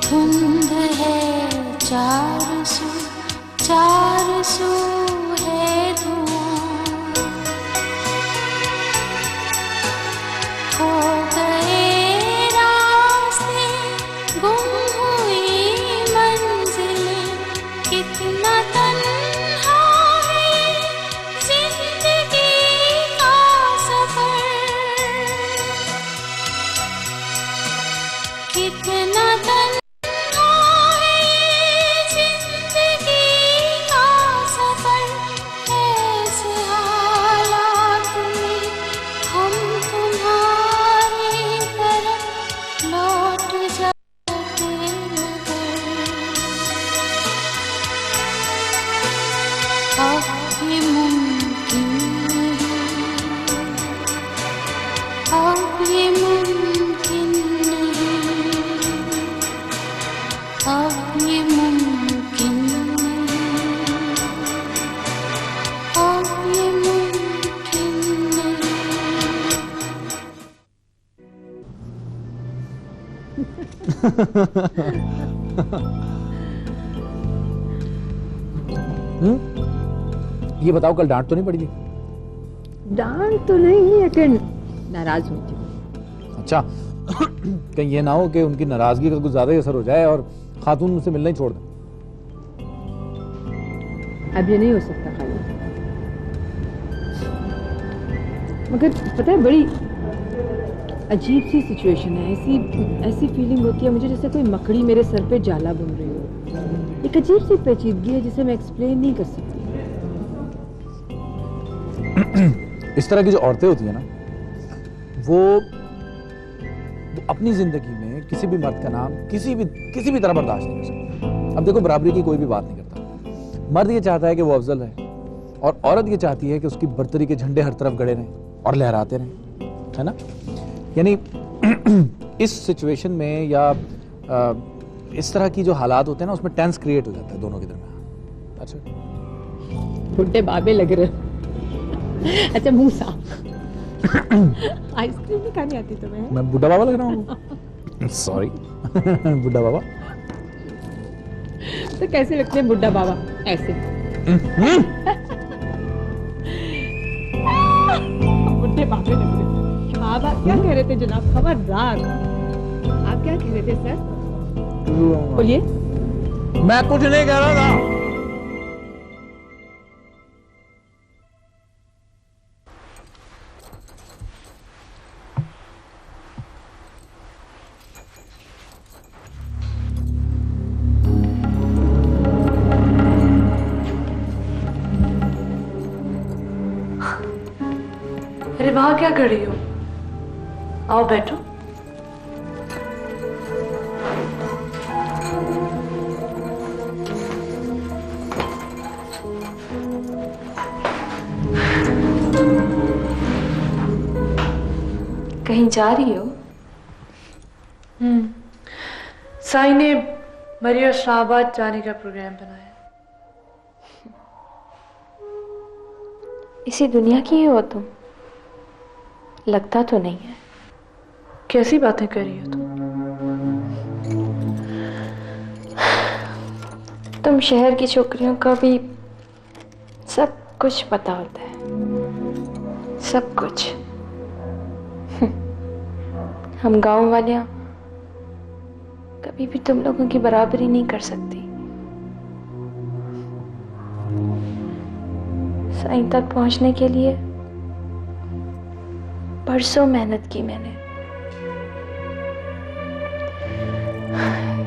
धुंध है चार सू है धुआं, खो गए रास्ते, गुम हुई मंजिलें, कितना तन्हा है जिंदगी का सफर, कितना तन्हा है जिंदगी का सफर, ऐसे हालात में हम तुम्हारी तरफ लौट जाते मगर अब ये मुमकिन नहीं, अब ये मुमकिन नहीं, अब ये मुमकिन नहीं, अब ये मुमकिन ये बताओ कल डांट तो नहीं पड़ी थी? डांट तो नहीं, लेकिन नाराज हुई थी। अच्छा कहीं ये ना हो कि उनकी नाराजगी का कुछ ज्यादा ही असर हो जाए और खातून उनसे मिलना ही छोड़ दें। अब ये नहीं हो सकता खाली, मगर पता है बड़ी अजीब सी सिचुएशन है। ऐसी फीलिंग होती है मुझे जैसे कोई मकड़ी मेरे सर पे जाला बुन रही हो। एक अजीब सी पेचीदगी है जिसे मैं एक्सप्लेन नहीं कर सकती। इस तरह की जो औरतें होती है ना, वो अपनी जिंदगी में किसी भी मर्द का नाम किसी भी तरह बर्दाश्त नहीं कर सकती। अब देखो, बराबरी की कोई भी बात नहीं करता। मर्द ये चाहता है कि वो अफजल है और औरत ये चाहती है कि उसकी बर्तरी के झंडे हर तरफ गड़े रहें और लहराते रहें, है ना। यानी इस सिचुएशन में या इस तरह की जो हालात होते हैं ना, उसमें टेंस क्रिएट हो जाता है दोनों के दरमियान। अच्छा बुड्ढे बाबे लग रहे। अच्छा मुंह साफ। आइसक्रीम नहीं खानी आती तुम्हें? मैं बुड्ढा बाबा लग रहा हूँ? सॉरी बुड्ढा बाबा। तो कैसे लगते हैं बुड्ढा बाबा? ऐसे बुड्ढे बाबे लग रहे। आप क्या कह रहे थे जनाब? खबरदार, आप क्या कह रहे थे सर? बोलिए। मैं कुछ नहीं कह रहा था। अरे वहां क्या कर रही हो? आओ बैठो। कहीं जा रही हो? साई ने मरी और शाहबाद जाने का प्रोग्राम बनाया। इसी दुनिया की ही हो तुम? लगता तो नहीं है। कैसी बातें कर रही हो तुम शहर की छोकरियों का भी सब कुछ पता होता है, सब कुछ। हम गांव वालियां कभी भी तुम लोगों की बराबरी नहीं कर सकती। साईं तक पहुंचने के लिए बरसों मेहनत की मैंने,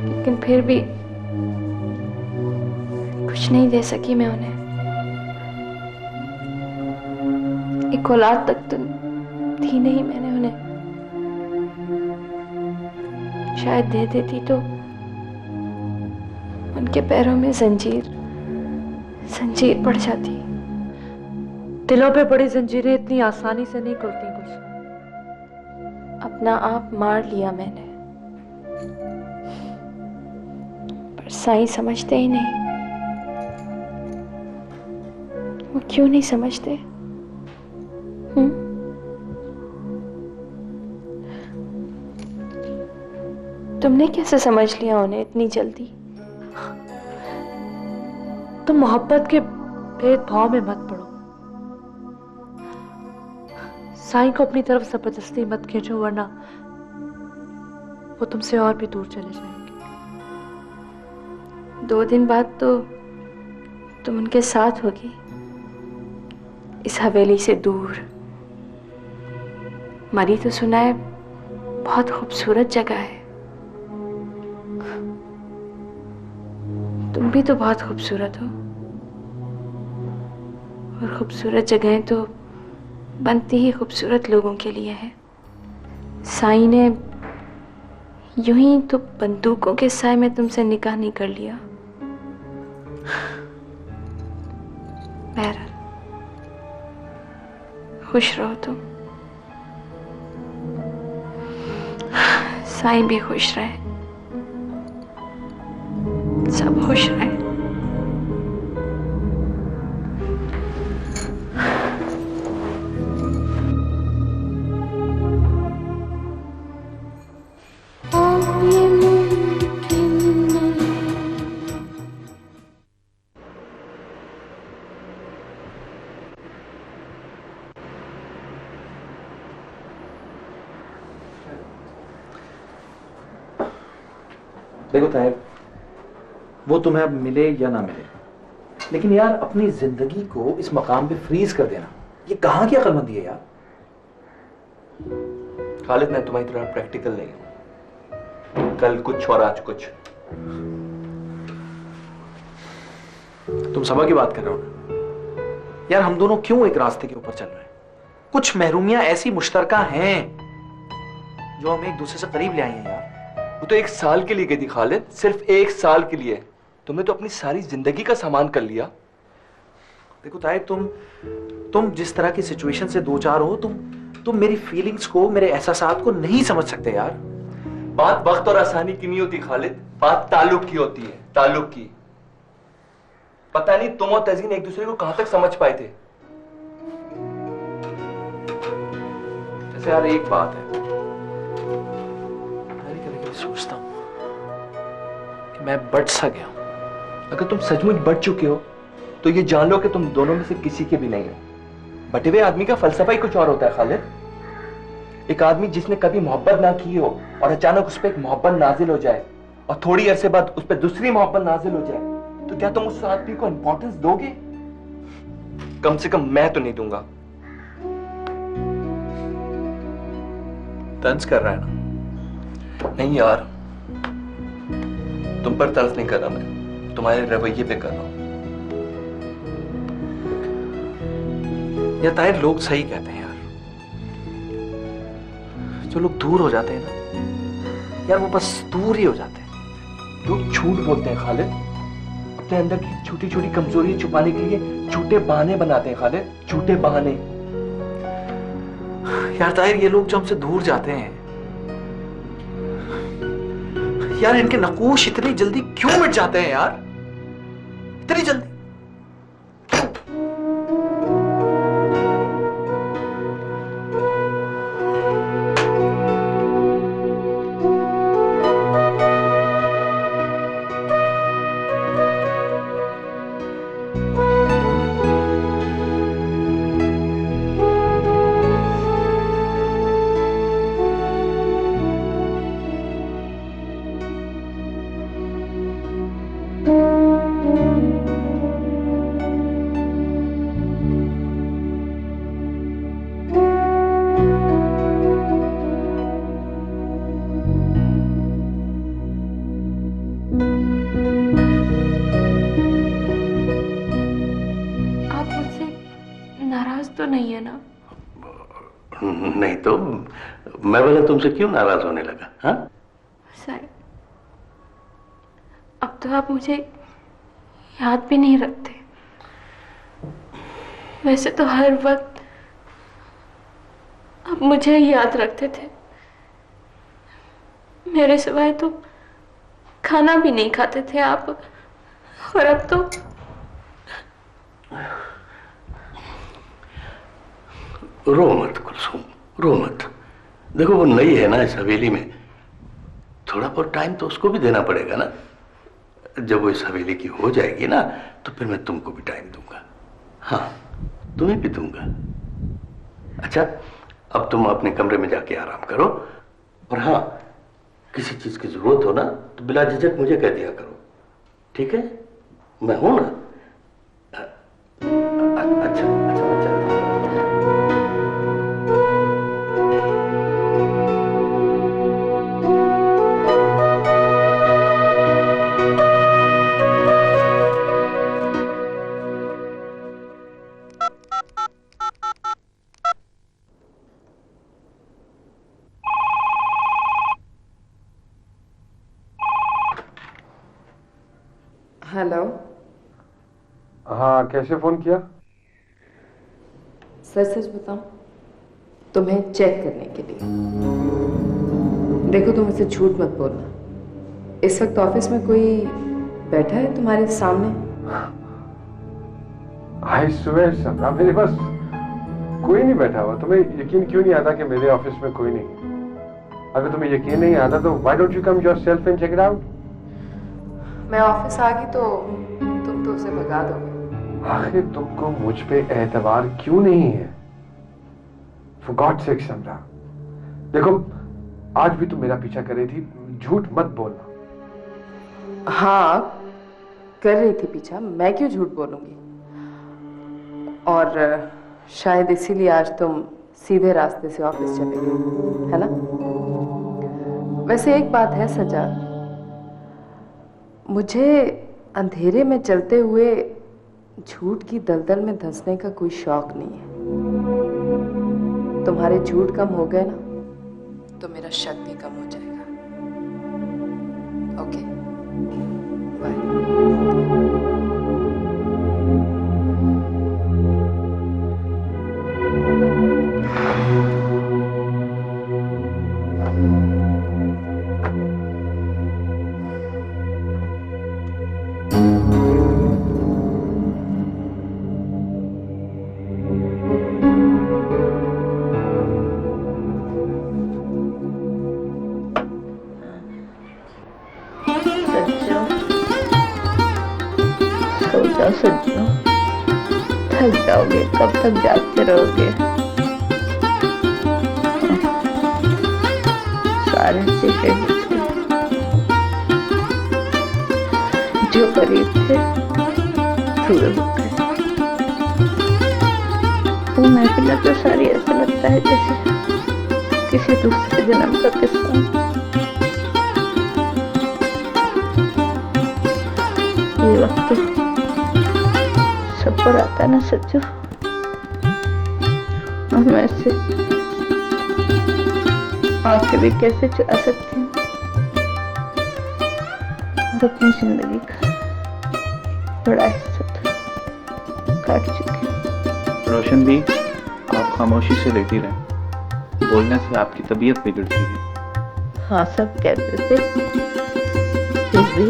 लेकिन फिर भी कुछ नहीं दे सकी मैं उन्हें। एक औलाद तक तो थी नहीं मैंने उन्हें। शायद दे देती तो उनके पैरों में जंजीर पड़ जाती। दिलों पे पड़ी जंजीरें इतनी आसानी से नहीं खुलती कुछ। अपना आप मार लिया मैंने, पर साईं समझते ही नहीं। वो क्यों नहीं समझते? तुमने कैसे समझ लिया उन्हें इतनी जल्दी? तुम मोहब्बत के भेदभाव में मत पड़ो। साईं को अपनी तरफ जबरदस्ती मत खींचो, वरना वो तुमसे और भी दूर चले जाएंगे। 2 दिन बाद तो तुम उनके साथ होगी, इस हवेली से दूर। मरी तो सुना है बहुत खूबसूरत जगह है। तुम भी तो बहुत खूबसूरत हो, और खूबसूरत जगहें तो बनती ही खूबसूरत लोगों के लिए है। साईं ने यूं ही तो बंदूकों के साए में तुमसे निकाह नहीं कर लिया। बहरहाल खुश रहो तुम, साईं भी खुश रहे, सब खुश रहे। अब ये मुमकिन नहीं। देखो ताहिर, वो तुम्हें अब मिले या ना मिले, लेकिन यार अपनी जिंदगी को इस मकाम पे फ्रीज कर देना, ये कहां की अक्लमंदी है यार। खालिद, मैं तुम्हारी तरह प्रैक्टिकल नहीं हूं। कल कुछ और आज कुछ। तुम समझ की बात कर रहे हो ना यार। हम दोनों क्यों एक रास्ते के ऊपर चल रहे हैं? कुछ महरूमियां ऐसी मुश्तरका हैं जो हमें एक दूसरे से करीब ले आई हैं यार। वो तो 1 साल के लिए गई थी खालिद, सिर्फ 1 साल के लिए। तुमने तो अपनी सारी जिंदगी का सामान कर लिया। देखो ताहिर, तुम जिस तरह की सिचुएशन से दो चार हो, तुम मेरी फीलिंग्स को, मेरे एहसासात को नहीं समझ सकते यार। बात वक्त और आसानी की नहीं होती खालिद, बात ताल्लुक की होती है, ताल्लुक की। पता नहीं तुम और तज़ीन एक दूसरे को कहां तक समझ पाए थे। जैसे यार एक बात है, मैं सोचता हूं कि मैं बट सा गया हूं। अगर तुम सचमुच बढ़ चुके हो तो ये जान लो कि तुम दोनों में से किसी के भी नहीं हो। बटे हुए आदमी का फलसफा ही कुछ और होता है खालिद। एक आदमी जिसने कभी मोहब्बत ना की हो और अचानक उस पर एक मोहब्बत नाजिल हो जाए और थोड़ी अरसे बाद उस पर दूसरी मोहब्बत नाजिल हो जाए, तो क्या तुम उस आदमी को इंपॉर्टेंस दोगे? कम से कम मैं तो नहीं दूंगा। तंज कर रहा है ना? नहीं यार, तुम पर तर्स नहीं कर रहा, मैं तुम्हारे रवैये पे कर रहा हूं। यार ताहिर, लोग सही कहते हैं यार। जो लोग दूर हो जाते हैं ना यार, वो बस दूर ही हो जाते हैं। लोग झूठ बोलते हैं खालिद, अपने अंदर की छोटी छोटी कमजोरी छुपाने के लिए झूठे बहाने बनाते हैं खालिद, झूठे बहाने। यार ताहिर, ये लोग जो हमसे दूर जाते हैं यार, इनके नकूश इतनी जल्दी क्यों मिट जाते हैं यार? इतनी जल्दी तो नहीं है ना? नहीं तो मैं बोला तुमसे क्यों नाराज होने लगा? हाँ साईं, अब तो आप मुझे याद भी नहीं रखते। वैसे तो हर वक्त आप मुझे ही याद रखते थे। मेरे सिवाय तो खाना भी नहीं खाते थे आप, और अब तो रो मत कुलसुम, रो मत। देखो वो नई है ना इस हवेली में, थोड़ा और टाइम तो उसको भी देना पड़ेगा ना। जब वो इस हवेली की हो जाएगी ना तो फिर मैं तुमको भी टाइम दूंगा। हाँ, तुम्हें भी दूंगा। अच्छा, अब तुम अपने कमरे में जाके आराम करो, और हाँ, किसी चीज की जरूरत हो ना तो बिला झिझक मुझे कह दिया करो, ठीक है? मैं हूं ना। अच्छा अच्छा, मैं चलता हूं। हेलो हाँ, कैसे फोन किया? सच सच बताऊं, तुम्हें चेक करने के लिए। देखो, तुम मुझसे झूठ मत बोलना। इस वक्त ऑफिस में कोई बैठा है तुम्हारे सामने? आई स्वेयर समरा, मेरे पास कोई नहीं बैठा हुआ। तुम्हें यकीन क्यों नहीं आता कि मेरे ऑफिस में कोई नहीं? अगर तुम्हें यकीन नहीं आता तो why don't you come yourself and check it out? मैं ऑफिस आ गई तो तुम तो उसे भगा दोगे। आखिर तुमको मुझ पे एतबार क्यों नहीं है? For God's sake समरा, देखो आज भी तुम मेरा पीछा कर रही थी, झूठ मत बोलना। हाँ, कर रही थी पीछा, मैं क्यों झूठ बोलूंगी? और शायद इसीलिए आज तुम सीधे रास्ते से ऑफिस चले गए, है ना? वैसे एक बात है सजाद, मुझे अंधेरे में चलते हुए झूठ की दलदल में धंसने का कोई शौक नहीं है। तुम्हारे झूठ कम हो गए ना तो मेरा शक भी कम हो जाएगा। Okay, bye. सज्जनों, थक जाओगे, कब तक जागते रहोगे? सारे शीशे जो करीब थे दूर हो गए। वो महफिल तो सारी ऐसा लगता है जैसे किसी दूसरे जन्म का किस्सा। ये वक्त सब पर आता ना सच्चू, और मैं से आंखें भी कैसे चुरा सकती हूँ और अपनी जिंदगी का बड़ा हिस्सा तो काट चुकी हूँ। रोशन भी, आप खामोशी से लेटी रहें, बोलने से आपकी तबीयत बिगड़ती है। हाँ, सब कहते थे, फिर भी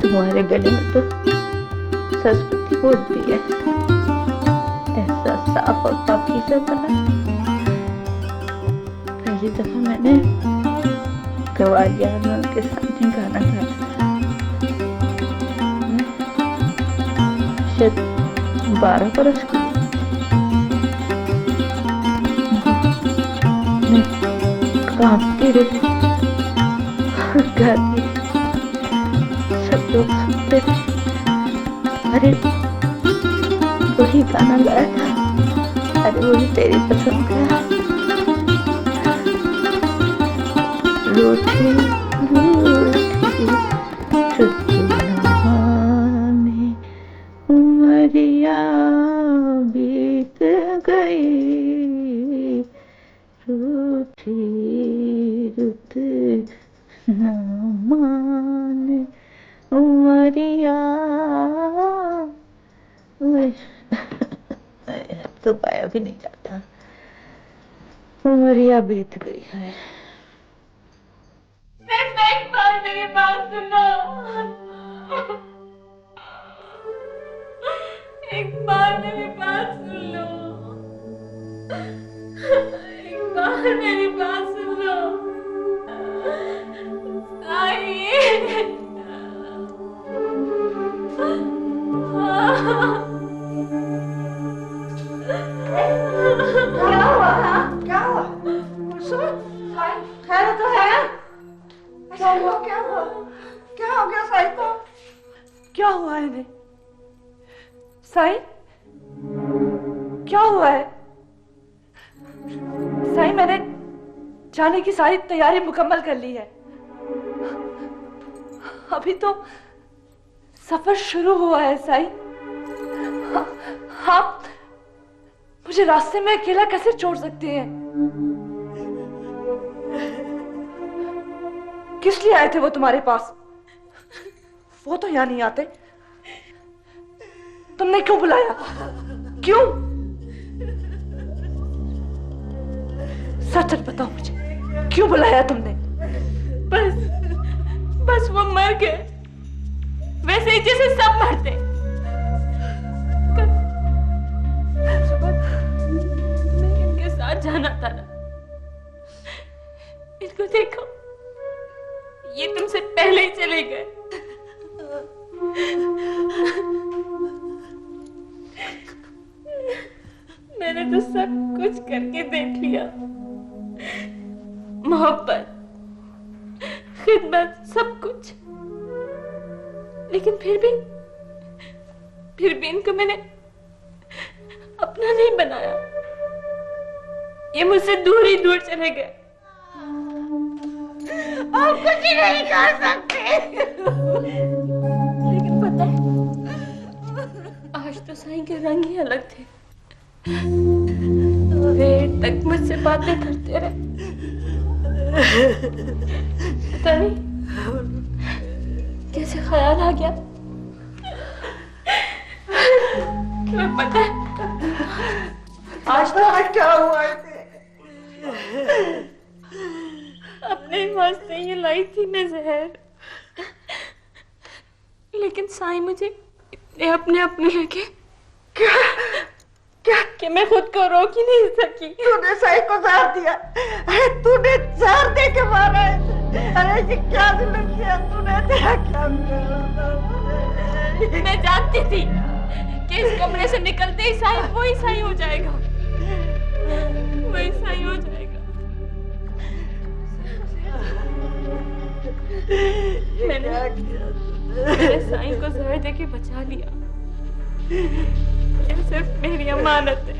तुम्हारे गले में तो सरस्वती बोलती है। ऐसा साफ और पाकीज़ा बना। पहली दफा मैंने गवालिया में उनके सामने गाना गाया था। शायद 12 बरस की। मैं कांपती रही और गाती। सब लोग सुनते थे। अरे वही गाना गाया था, अरे वही तेरी पसंद का। रूठी रूठी छुट्टी नहाने उमरिया बीत गई, रूठी रुत न माने उमरिया। तो पाया भी नहीं जाता, उमरिया बीत गई है। एक बार मेरी बात सुनो, एक बार मेरी बात सुन लो, एक बार मेरी बात सुन लो। क्या हुआ? क्या हुआ? खैर तो है? क्या हुआ? क्या हुआ? क्या हो गया साई को? क्या हुआ है इन्हें? साई, क्या हुआ है? साई, मैंने जाने की सारी तैयारी मुकम्मल कर ली है। अभी तो सफर शुरू हुआ है साई। आप मुझे रास्ते में अकेला कैसे छोड़ सकते हैं? किस लिए आए थे वो तुम्हारे पास? वो तो यहाँ नहीं आते। तुमने क्यों बुलाया? क्यों? सच सच बताओ मुझे, क्यों बुलाया तुमने? बस वो मर गए, वैसे ही जैसे सब मरते। कल सुबह मैं इनके साथ जाना था ना। इनको देखो, ये तुमसे पहले ही चले गए। मैंने तो सब कुछ करके देख लिया, मोहब्बत, खिदमत, सब कुछ, लेकिन फिर भी इनको मैंने अपना नहीं बनाया। ये मुझसे दूर ही दूर चले गए। आप कुछ नहीं कर सकते। लेकिन पता है, आज तो साईं के रंग ही अलग थे। देर तक मुझसे बातें करते रहे। पता नहीं कैसे ख्याल आ गया। तुम्हें पता है आज तो क्या हुआ थे? अपने वास्ते ये लाई थी मैं जहर, लेकिन साईं मुझे इतने अपने लगे क्या कि मैं खुद को रोक ही नहीं सकी। तूने साई को जहर दिया? अरे तूने जहर दे के मारा है? अरे ये क्या जुल्म किया तूने? तेरा क्या मैं जानती थी कि इस कमरे से निकलते ही साईं वही साईं हो जाएगा, वही साईं हो जाएगा। मैंने साईं को जहर देके बचा लिया। ये सिर्फ मेरी अमानत है,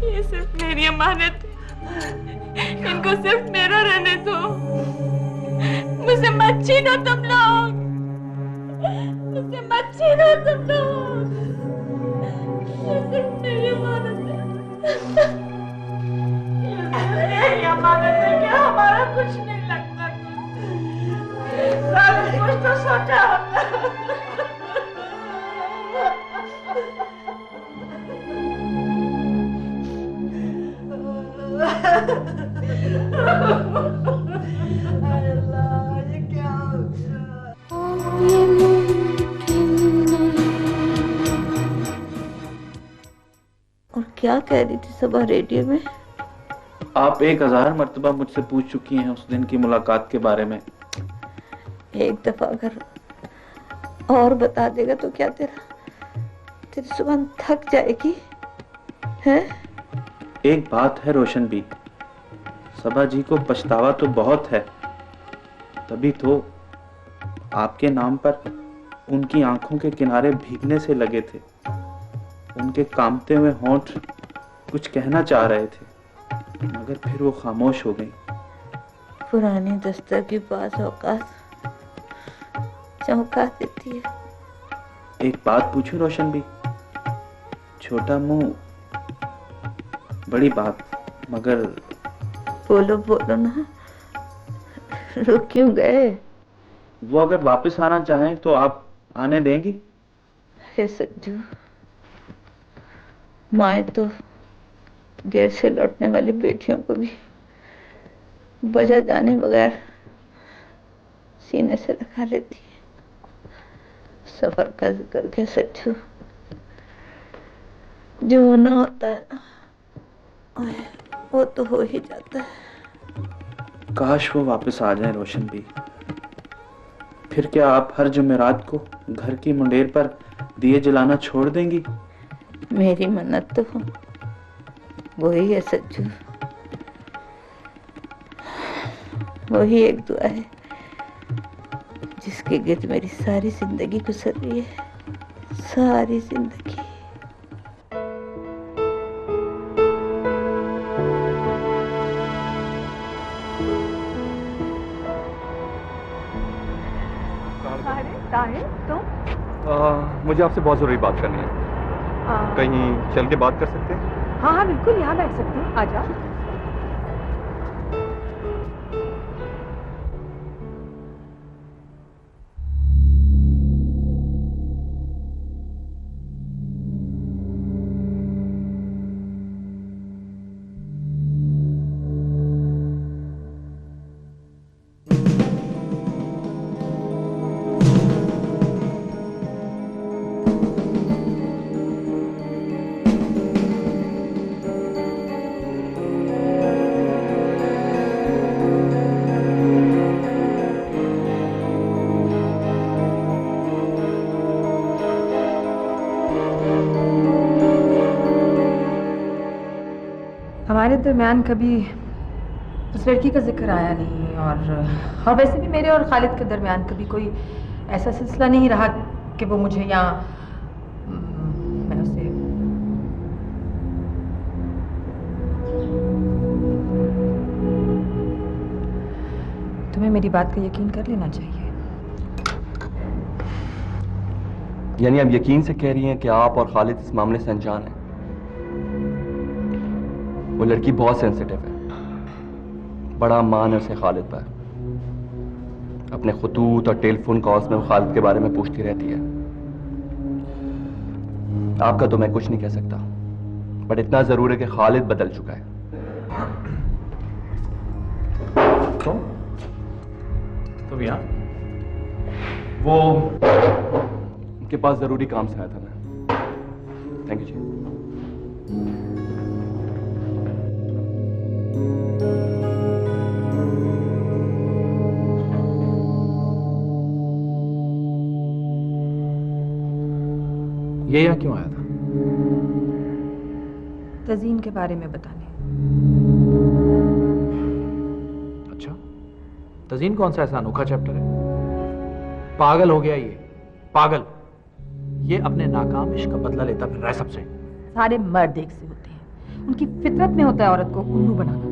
ये सिर्फ मेरी अमानत है। इनको सिर्फ मेरा रहने दो, मुझसे मत छीनो तुम लोग, मुझसे मत छीनो तुम लोग। ये सिर्फ मेरी अमानत है। मेरी अमानत है क्या? हमारा कुछ नहीं लगता। कुछ तो सोचा होता। अल्लाह, ये क्या हो गया? और क्या कह रही थी सुबह रेडियो में? आप 1000 मर्तबा मुझसे पूछ चुकी हैं उस दिन की मुलाकात के बारे में। एक दफा अगर और बता देगा तो क्या तेरी जुबान थक जाएगी है? एक बात है रोशन भी, सबा जी को पछतावा तो बहुत है, तभी तो आपके नाम पर उनकी आंखों के किनारे भीगने से लगे थे। उनके कांपते हुए होंठ कुछ कहना चाह रहे थे, मगर फिर वो खामोश हो गई। पुरानी दस्तर की बात औकात चौंका देती है। एक बात पूछूं रोशन भी? छोटा मुंह बड़ी बात, मगर बोलो ना, रुक क्यों गए? वो अगर वापस आना चाहें तो आप आने देंगी? हे सज्जू, माए तो देर से लौटने वाली बेटियों को भी वजह जाने बगैर सीने से रखा लेती है। सफर का जिक्र के सच्चू, जो होना होता है ना वो तो हो ही जाता है। काश वो वापस आ जाए रोशन भी, फिर क्या आप हर जुमेरात को घर की मुंडेर पर दिए जलाना छोड़ देंगी? मेरी मन्नत तो वही है सज्जू, वही एक दुआ है जिसके गिर्द मेरी सारी जिंदगी गुजर रही है, सारी जिंदगी। मुझे आपसे बहुत जरूरी बात करनी है। कहीं चल के बात कर सकते हैं? हाँ हाँ बिल्कुल, यहाँ बैठ सकते हैं, आ जाओ। हमारे दरमियान कभी उस लड़की का जिक्र आया नहीं, और वैसे भी मेरे और खालिद के दरमियान कभी कोई ऐसा सिलसिला नहीं रहा कि वो मुझे या मैं उसे। तुम्हें मेरी बात का यकीन कर लेना चाहिए। यानी आप यकीन से कह रही हैं कि आप और खालिद इस मामले से अनजान हैं? वो लड़की बहुत सेंसिटिव है, बड़ा मान है उसे खालिद पर। अपने खुतूत और टेलीफोन कॉल्स में वो खालिद के बारे में पूछती रहती है। आपका तो मैं कुछ नहीं कह सकता, बट इतना जरूर है कि खालिद बदल चुका है। तुम यहाँ? वो उनके पास जरूरी काम से आया था मैं। थैंक यू जी। ये यहाँ क्यों आया था? तज़ीन के बारे में बताने। अच्छा, तज़ीन कौन सा ऐसा अनोखा चैप्टर है? पागल हो गया ये, पागल। ये अपने नाकाम इश्क का बदला लेता फिर रहा है सबसे। सारे मर्द एक से होते हैं, उनकी फितरत में होता है औरत को उल्लू बनाना।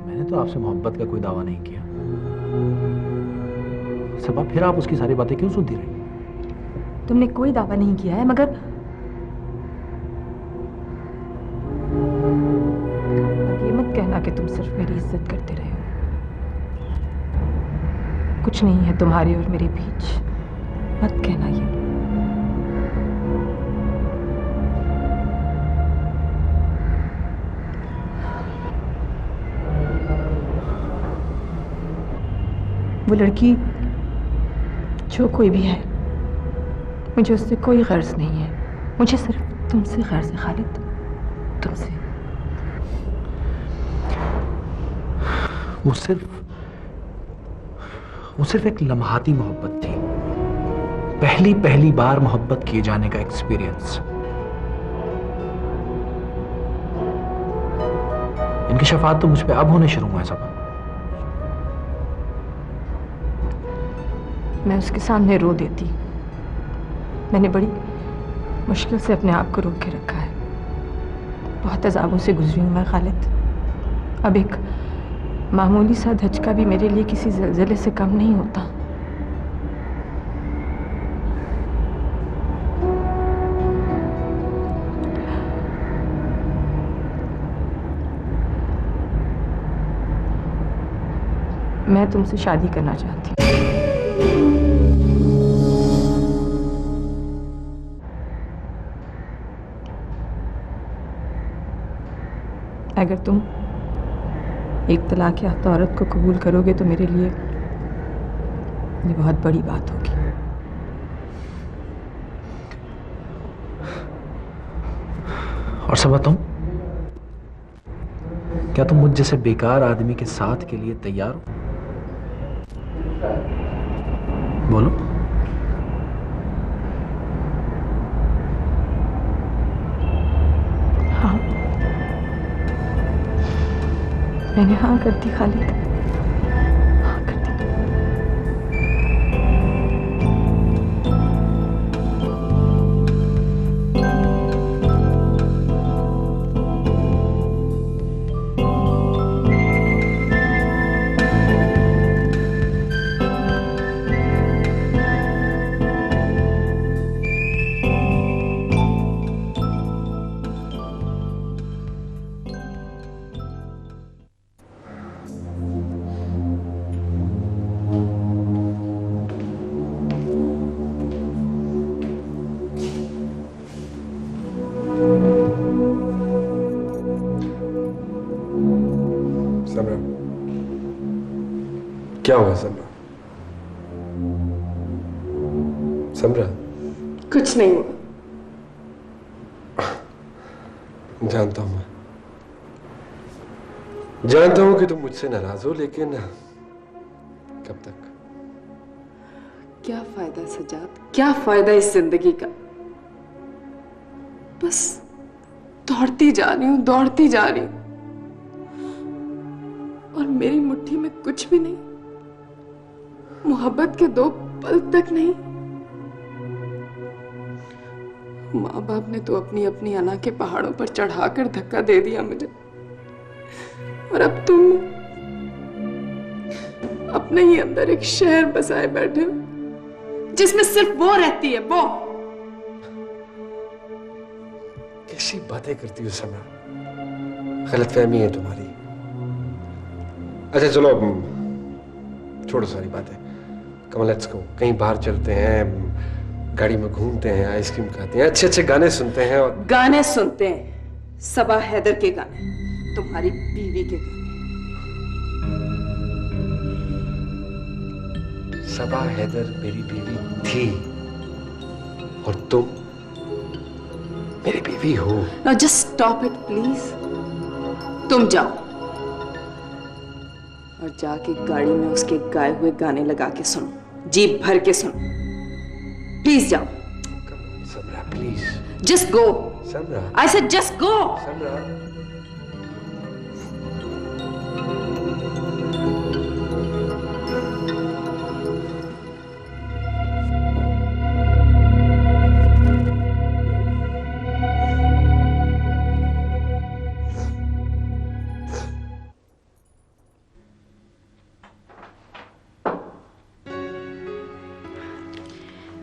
मैंने तो आपसे मोहब्बत का कोई दावा नहीं किया, सबा फिर आप उसकी सारी बातें क्यों सुनती रही? तुमने कोई दावा नहीं किया है, मगर ये मत कहना कि तुम सिर्फ मेरी इज्जत करते रहे हो। कुछ नहीं है तुम्हारे और मेरे बीच, मत कहना ये। वो लड़की जो कोई भी है, मुझे उससे कोई गर्ज नहीं है। मुझे सिर्फ तुमसे गर्ज है खालिद, तुमसे। वो सिर्फ एक लम्हाती मोहब्बत थी, पहली बार मोहब्बत किए जाने का एक्सपीरियंस। इनकी शफात तो मुझ पे अब होने शुरू हुआ है सब। मैं उसके सामने रो देती। मैंने बड़ी मुश्किल से अपने आप को रोक के रखा है। बहुत अज़ाबों से गुजरी हूँ मैं खालिद। अब एक मामूली सा धचका भी मेरे लिए किसी ज़लज़ले से कम नहीं होता। मैं तुमसे शादी करना चाहती हूँ। अगर तुम एक तलाक याफ्ता औरत को कबूल करोगे तो मेरे लिए ये बहुत बड़ी बात होगी। और सबा तुम, क्या तुम मुझ जैसे बेकार आदमी के साथ के लिए तैयार हो? बोलो। हाँ, मैंने हाँ कर दी खालिद, हाँ कर दी। समरा, क्या हुआ समरा? समरा, कुछ नहीं हुआ। जानता हूं, मैं जानता हूं कि तुम मुझसे नाराज हो, लेकिन कब तक? क्या फायदा सजाद, क्या फायदा इस जिंदगी का? बस दौड़ती जा रही हूं, दौड़ती जा रही हूं, और मेरी मुट्ठी में कुछ भी नहीं, मोहब्बत के 2 पल तक नहीं। माँ बाप ने तो अपनी अपनी अना के पहाड़ों पर चढ़ाकर धक्का दे दिया मुझे, और अब तुम अपने ही अंदर एक शहर बसाए बैठे हो जिसमें सिर्फ वो रहती है, वो। कैसी बातें करती हो समरा, गलतफहमी है तुम्हारी। अच्छा चलो, छोड़ो सारी बातें। कम ऑन लेट्स गो, कहीं बाहर चलते हैं, गाड़ी में घूमते हैं, आइसक्रीम खाते हैं, अच्छे अच्छे गाने सुनते हैं। और गाने सुनते हैं, सबा हैदर के गाने, तुम्हारी बीवी के गाने। सबा हैदर मेरी बीवी थी, और तुम मेरी बीवी हो। Now just stop it, please. तुम जाओ और जाके गाड़ी में उसके गाए हुए गाने लगा के सुनो, जीप भर के सुनो। प्लीज जाओ। Samra please. Just go. Samra. I said just go. Samra.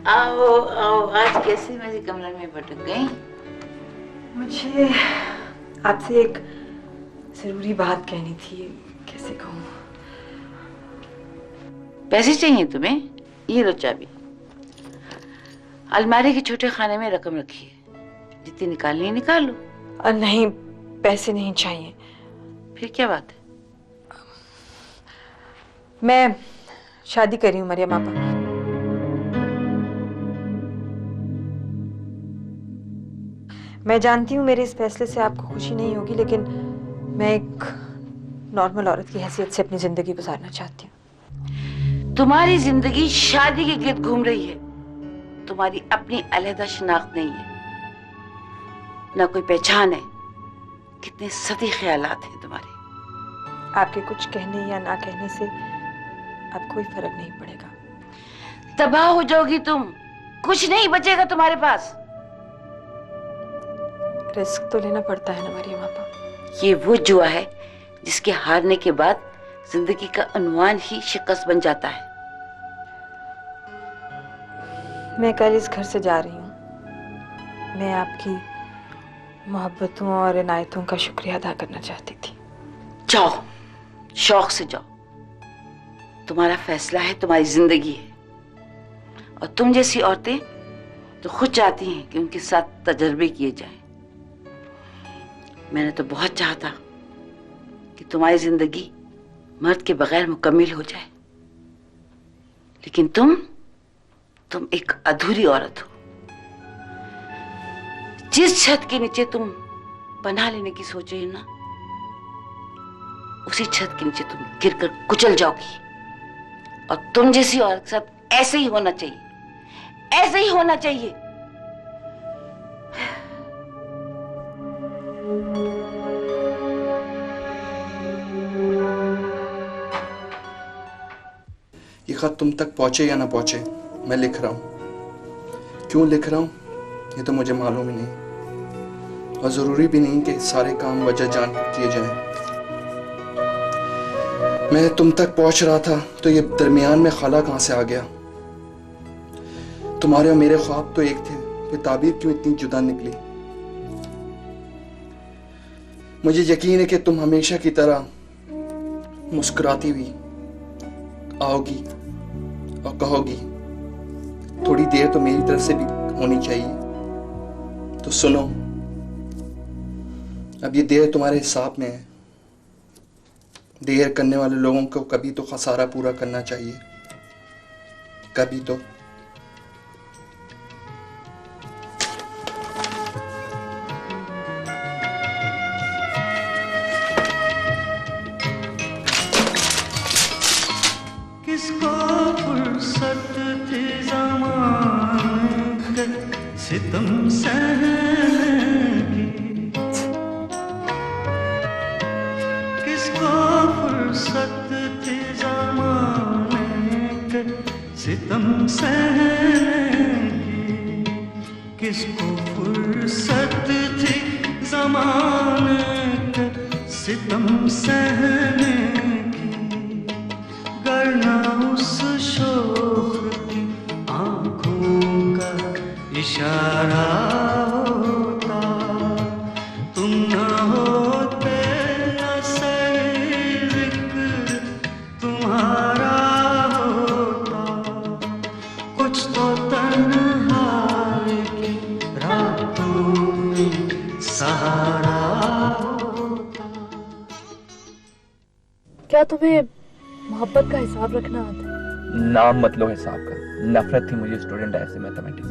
आओ आओ, आज कैसे मेरे कमरे में भटक गई? मुझे आपसे एक जरूरी बात कहनी थी, कैसे कहूँ? पैसे चाहिए तुम्हें? ये लो चाबी। अलमारी के छोटे खाने में रकम रखी है, जितनी निकालनी है निकाल लो। नहीं, पैसे नहीं चाहिए। फिर क्या बात है? मैं शादी कर रही हूँ मरियम आपा। मैं जानती हूँ मेरे इस फैसले से आपको खुशी नहीं होगी, लेकिन मैं एक नॉर्मल औरत की हैसियत से अपनी जिंदगी गुजारना चाहती हूँ। तुम्हारी जिंदगी शादी के गिर्द घूम रही है, तुम्हारी अपनी अलहदा शिनाख्त नहीं है, ना कोई पहचान है। कितने सदी ख्यालात हैं तुम्हारे। आपके कुछ कहने या ना कहने से अब कोई फर्क नहीं पड़ेगा। तबाह हो जाओगी तुम, कुछ नहीं बचेगा तुम्हारे पास। रिस्क तो लेना पड़ता है ना मरियम आपा। ये वो जुआ है जिसके हारने के बाद जिंदगी का उन्वान ही शिकस्त बन जाता है। मैं कल इस घर से जा रही हूँ। मैं आपकी मोहब्बतों और इनायतों का शुक्रिया अदा करना चाहती थी। जाओ, शौक से जाओ। तुम्हारा फैसला है, तुम्हारी जिंदगी है, और तुम जैसी औरतें तो खुद चाहती हैं कि उनके साथ तजर्बे किए जाएं। मैंने तो बहुत चाहता कि तुम्हारी जिंदगी मर्द के बगैर मुकम्मिल हो जाए, लेकिन तुम एक अधूरी औरत हो। जिस छत के नीचे तुम पनाह लेने की सोच रही हो ना, उसी छत के नीचे तुम गिरकर कुचल जाओगी, और तुम जैसी औरत के साथ ऐसे ही होना चाहिए, ऐसे ही होना चाहिए। ये खत तुम तक पहुंचे या ना पहुंचे, मैं लिख रहा हूं। क्यों लिख रहा हूं ये तो मुझे मालूम ही नहीं, और जरूरी भी नहीं कि सारे काम वजह जान किए जाएं। मैं तुम तक पहुंच रहा था तो ये दरमियान में खाला कहां से आ गया। तुम्हारे और मेरे ख्वाब तो एक थे, फिर ताबीर क्यों इतनी जुदा निकली। मुझे यकीन है कि तुम हमेशा की तरह मुस्कुराती हुई आओगी और कहोगी थोड़ी देर तो मेरी तरफ से भी होनी चाहिए। तो सुनो, अब ये देर तुम्हारे हिसाब में है। देर करने वाले लोगों को कभी तो खसारा पूरा करना चाहिए, कभी तो। किसको फुर्सत थी ज़माने के सितम सहने की, किसको फुर्सत थी ज़माने के सितम सहने की, किसको फुर्सत थी ज़माने के सितम सहने की, करना उस शोख की आंखों का इशारा होता, तुम न होते न सही जिक्र तुम्हारा होता, कुछ तो तन्हाई की रातों में सहारा होता। क्या तुम्हें मोहब्बत का हिसाब रखना आता है? नाम मत लो हिसाब का, नफरत थी मुझे स्टूडेंट ऐसे मैथमेटिक्स।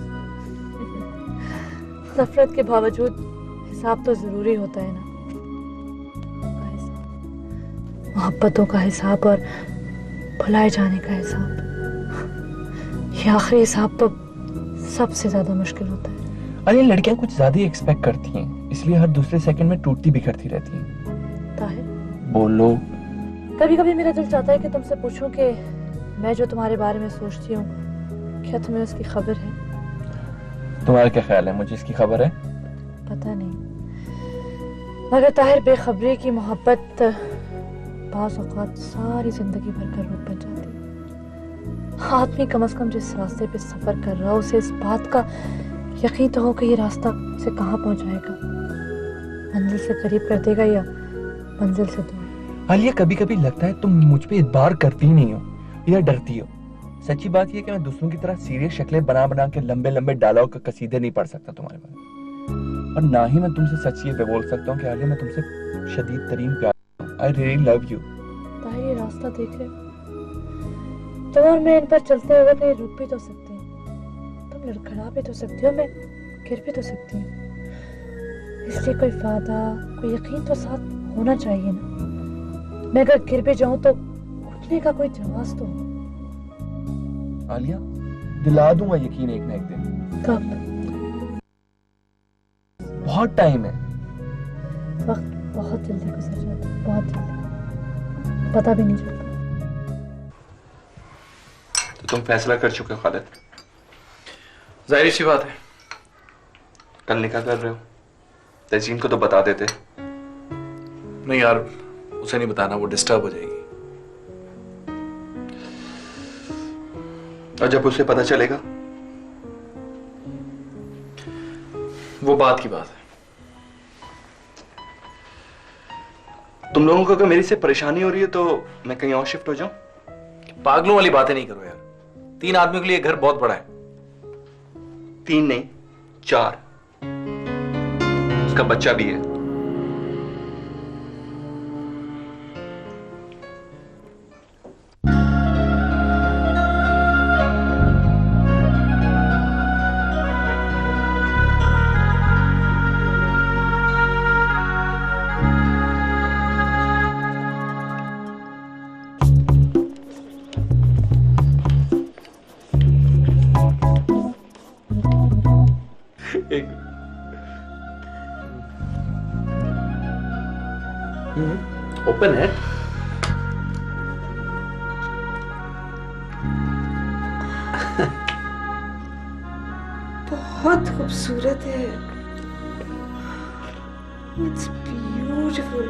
नफरत के बावजूद हिसाब तो जरूरी होता है ना। मोहब्बतों का हिसाब और भुलाए जाने का हिसाब, ये आखिरी हिसाब तो सबसे ज्यादा मुश्किल होता है। अरे लड़कियां कुछ ज्यादा ही एक्सपेक्ट करती हैं, इसलिए हर दूसरे सेकंड में टूटती बिखरती रहती हैं। ताहिर, बोलो। कभी कभी मेरा दिल चाहता है कि तुमसे पूछूं कि मैं जो तुम्हारे बारे में सोचती हूँ, क्या तुम्हें उसकी खबर है? तुम्हारा क्या ख्याल है, मुझे इसकी खबर है? पता नहीं, मगर ताहिर बेखबरी की मोहब्बत बाज़ औक़ात सारी जिंदगी भर का रूप बन जाती है। आदमी कम से कम जिस रास्ते पे सफर कर रहा है उसे इस बात का यकीन तो हो कि ये रास्ता उसे कहाँ पहुँचाएगा, मंजिल से करीब कर देगा या मंजिल से दूर। आलिया, कभी कभी लगता है तुम मुझ पे इतबार करती नहीं हो या डरती हो। सच्ची बात यह है कि मैं दूसरों की तरह सीरियस शक्लें बना बना के लंबे लंबे डायलॉग का कसीदे नहीं पढ़ सकता तुम्हारे बारे में, और ना ही मैं तुमसे सच ये पे बोल सकता हूँ कि आलिया मैं तुमसे शदीद तरीन प्यार, I really love you. Tahir, ये रास्ता देख रहे हो, तुम और मैं इन पर चलते हुए कहीं रुक भी तो सकते हैं, तुम लड़खड़ा भी तो सकती हो, मैं गिर भी तो सकती हूँ। इसलिए कोई वादा, कोई यकीन तो साथ होना चाहिए ना। मैं अगर गिर भी जाऊं तो उठने का कोई जवाब तो हो। आलिया, दिला दूंगा यकीन एक ना एक दिन। कब? बहुत टाइम है। वक्त बहुत जल्दी गुजर जाता है, बहुत जल्दी, पता भी नहीं चलता। तो तुम फैसला कर चुके हो खालिद? जाहिर सी बात है। कल निकाह कर रहे हो, तहसीन को तो बता देते। नहीं यार, उसे नहीं बताना, वो डिस्टर्ब हो जाएगी। और जब उसे पता चलेगा? वो बात की बात है। तुम लोगों को अगर मेरी से परेशानी हो रही है तो मैं कहीं और शिफ्ट हो जाऊं? पागलों वाली बातें नहीं करो यार, 3 आदमियों के लिए घर बहुत बड़ा है। 3 नहीं, 4। उसका बच्चा भी है। एक ओपन है। बहुत खूबसूरत है। It's beautiful.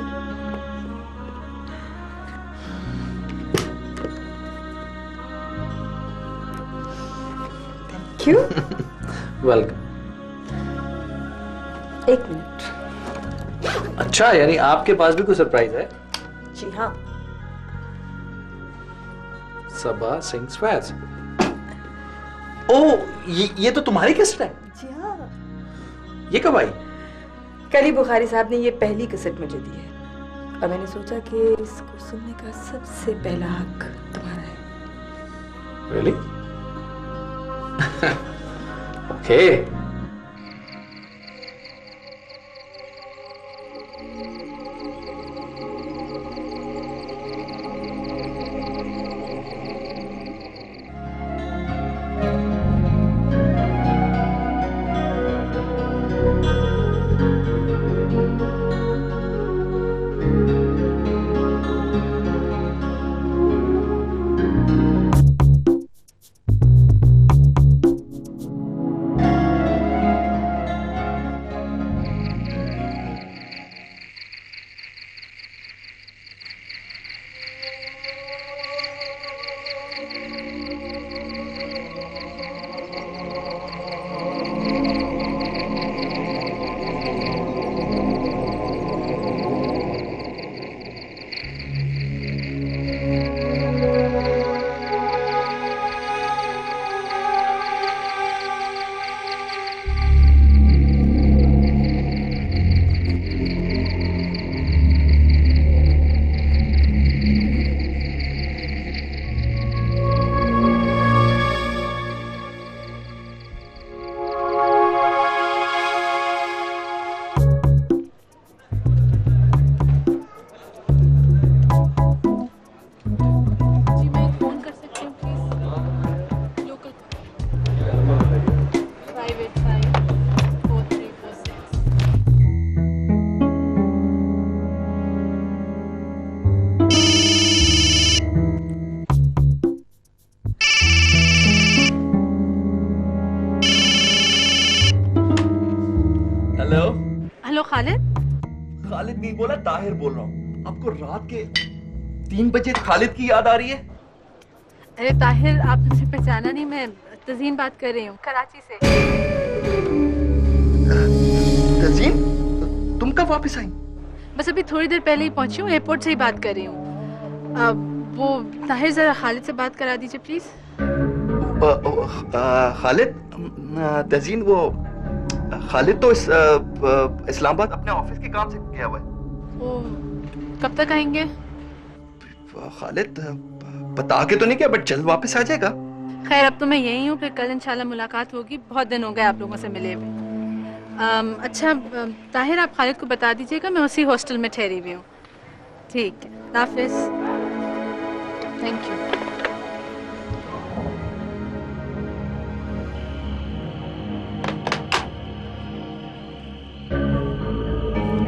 Thank you. Welcome. एक मिनट। अच्छा, यानी आपके पास भी कोई सरप्राइज है? जी हाँ। सबा सिंग्स फैज। ओ, ये तो तुम्हारी कैसेट है? जी हाँ। ये कब आई? कल ही बुखारी साहब ने ये पहली कैसेट मुझे दी है और मैंने सोचा कि इसको सुनने का सबसे पहला हक तुम्हारा है। Really? Okay. Hello Khalid. Khalid नहीं बोला, ताहिर बोल रहा हूँ। आपको रात के 3 बजे खालिद की याद आ रही है? अरे ताहिर, आपने मुझे पहचाना नहीं, मैं तज़ीन बात कर रही हूँ कराची से। तज़ीन, तुम कब वापस आई? बस अभी थोड़ी देर पहले ही पहुंची हूँ, एयरपोर्ट से ही बात कर रही हूँ। वो ताहिर जरा खालिद से बात करा दीजिए प्लीज। खालिद, तज़ीन, वो खालिद तो इस्लामाबाद अपने ऑफिस के काम से गया हुआ है। ओ, कब तक आएंगे? खालिद बता के तो नहीं क्या, बट जल्द वापस आ जाएगा। खैर, अब तो मैं यही हूँ, फिर कल इंशाल्लाह मुलाकात होगी। बहुत दिन हो गए आप लोगों से मिले हुए। अच्छा ताहिर, आप खालिद को बता दीजिएगा मैं उसी हॉस्टल में ठहरी हुई हूँ। ठीक है, हाफिज। Thank you.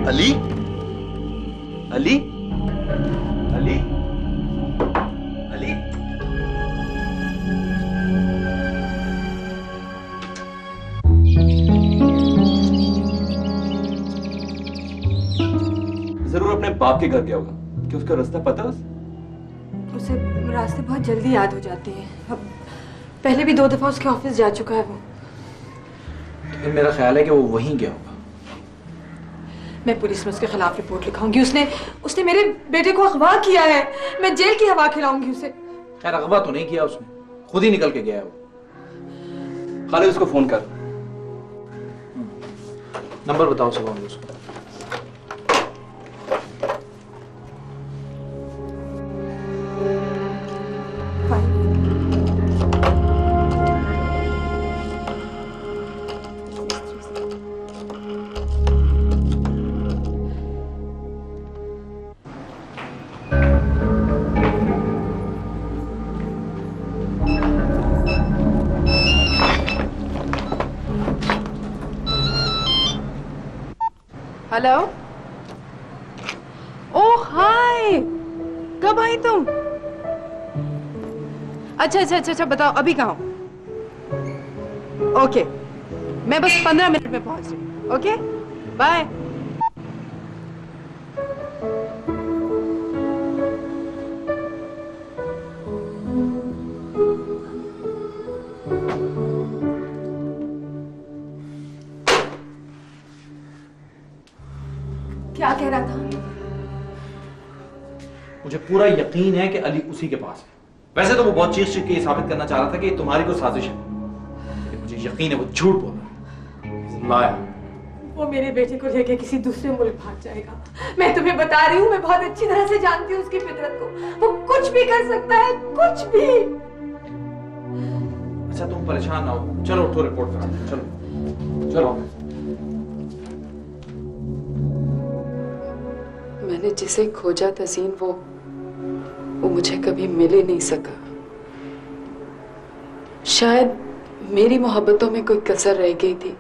अली, अली, अली, अली। जरूर अपने बाप के घर गया होगा। क्या उसका रास्ता पता है? उसे रास्ते बहुत जल्दी याद हो जाते हैं। अब पहले भी 2 दफा उसके ऑफिस जा चुका है वो। तो फिर मेरा ख्याल है कि वो वहीं गया होगा। मैं पुलिस में उसके खिलाफ रिपोर्ट लिखाऊंगी। उसने मेरे बेटे को अगवा किया है। मैं जेल की हवा खिलाऊंगी उसे। खैर, अगवा तो नहीं किया उसने, खुद ही निकल के गया है वो। खालिद, उसको फोन कर। नंबर बताओ सुबह उसको। हेलो। ओह हाय, कब आई तुम? अच्छा बताओ अभी कहाँ हो? ओके, मैं बस 15 मिनट में पहुंच रही हूँ। Okay bye. क्या कह रहा था? मुझे पूरा यकीन है कि अली उसी के पास है। वैसे तो वो बहुत चीख चीख के साबित करना चाह रहा था कि तुम्हारी कोई साजिश है, लेकिन मुझे यकीन है वो झूठ बोल रहा है। लाया वो मेरे बेटे को लेके किसी दूसरे मुल्क भाग जाएगा। मैं तुम्हें बता रही हूँ, मैं बहुत अच्छी तरह से जानती हूँ उसकी फितरत को। वो कुछ भी कर सकता है, कुछ भी। अच्छा तुम परेशान ना हो, चलो उठो रिपोर्ट करा दो। चलो चलो। मैंने जिसे खोजा तज़ीन, वो मुझे कभी मिल ही नहीं सका। शायद मेरी मोहब्बतों में कोई कसर रह गई थी,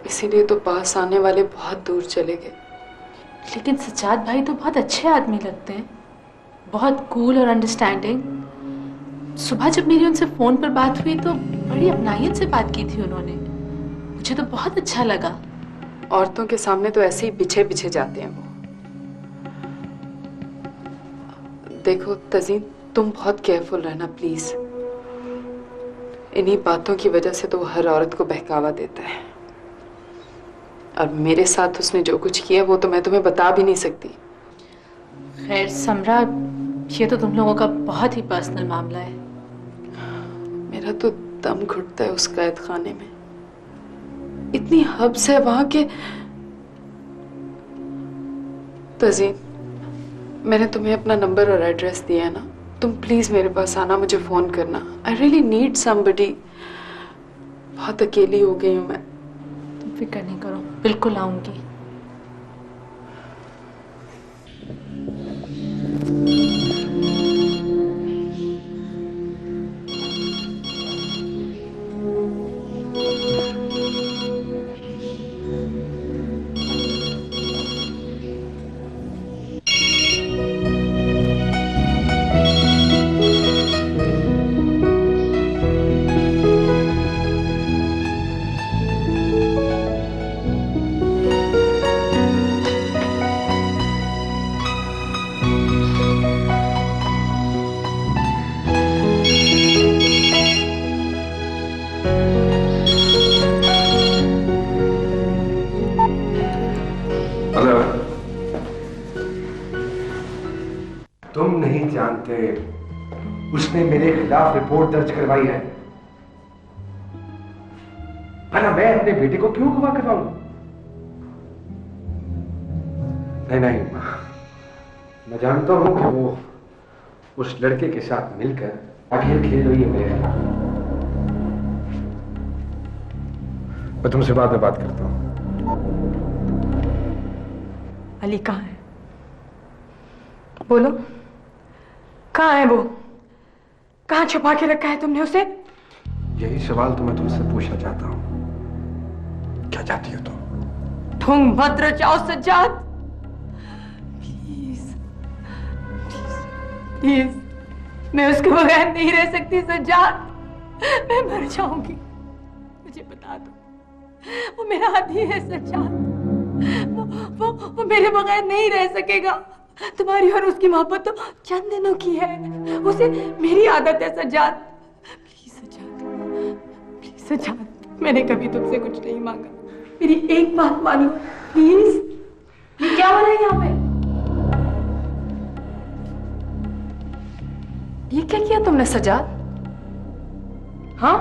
इसीलिए तो पास आने वाले बहुत दूर चले गए। लेकिन सज्जाद भाई तो बहुत अच्छे आदमी लगते हैं, बहुत कूल और अंडरस्टैंडिंग। सुबह जब मेरी उनसे फोन पर बात हुई तो बड़ी अपनायत से बात की थी उन्होंने, मुझे तो बहुत अच्छा लगा। औरतों के सामने तो ऐसे ही बिछे बिछे जाते हैं वो। देखो तज़ीन, तुम बहुत केयरफुल रहना प्लीज। इन्हीं बातों की वजह से तो वो हर औरत को बहकावा देता है, और मेरे साथ उसने जो कुछ किया वो तो मैं तुम्हें बता भी नहीं सकती। खैर समरा, ये तो तुम लोगों का बहुत ही पर्सनल मामला है। मेरा तो दम घुटता है उस कैद खाने में, इतनी हब्स है वहां के। तज़ीन, मैंने तुम्हें अपना नंबर और एड्रेस दिया है ना, तुम प्लीज मेरे पास आना, मुझे फोन करना। I really need somebody. बहुत अकेली हो गई हूं मैं। तुम फिक्र नहीं करो, बिल्कुल आऊंगी। तुम नहीं जानते उसने मेरे खिलाफ रिपोर्ट दर्ज करवाई है। भला मैं अपने बेटे को क्यों गवाह करवाऊं? नहीं नहीं, मैं जानता हूं कि वो उस लड़के के साथ मिलकर आखिर खेल रही है मेरे खिलाफ। मैं तुमसे बाद में बात करता हूं। अली कहाँ है? बोलो, कहाँ है वो? कहाँ छुपा के रखा है तुमने उसे? यही सवाल तो मैं तुमसे पूछना चाहता हूं। क्या चाहती हो तुम? तुम मत रचाओ सज्जाद, प्लीज प्लीज। मैं उसके बगैर नहीं रह सकती सज्जाद, मैं मर जाऊंगी। मुझे बता दो, वो मेरा आदि है सज्जाद, वो मेरे बगैर नहीं रह सकेगा। तुम्हारी और उसकी मोहब्बत तो चंद दिनों की है, उसे मेरी आदत है सज्जाद। प्लीज सज्जाद, प्लीज सज्जाद, मैंने कभी तुमसे कुछ नहीं मांगा, मेरी एक बात मानो प्लीज। ये क्या हो रहा है यहाँ पे? ये क्या किया तुमने सज्जाद? हाँ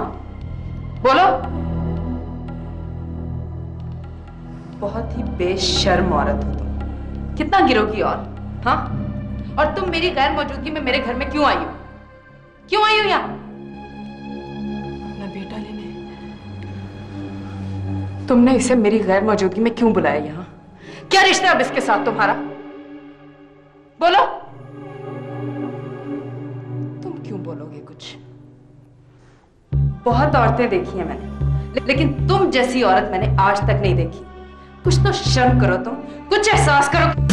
बोलो। बहुत ही बेशर्म औरत हो तुम, कितना गिरोगी? और हाँ, और तुम मेरी गैर मौजूदगी में मेरे घर में क्यों आई हो? क्यों आई हो यहाँ? अपना बेटा लेने तुमने इसे मेरी गैर मौजूदगी में क्यों बुलाया यहाँ? क्या रिश्ता अब इसके साथ तुम्हारा? बोलो। तुम क्यों बोलोगे कुछ? बहुत औरतें देखी हैं मैंने, लेकिन तुम जैसी औरत मैंने आज तक नहीं देखी। कुछ तो शर्म करो तुम, कुछ एहसास करो।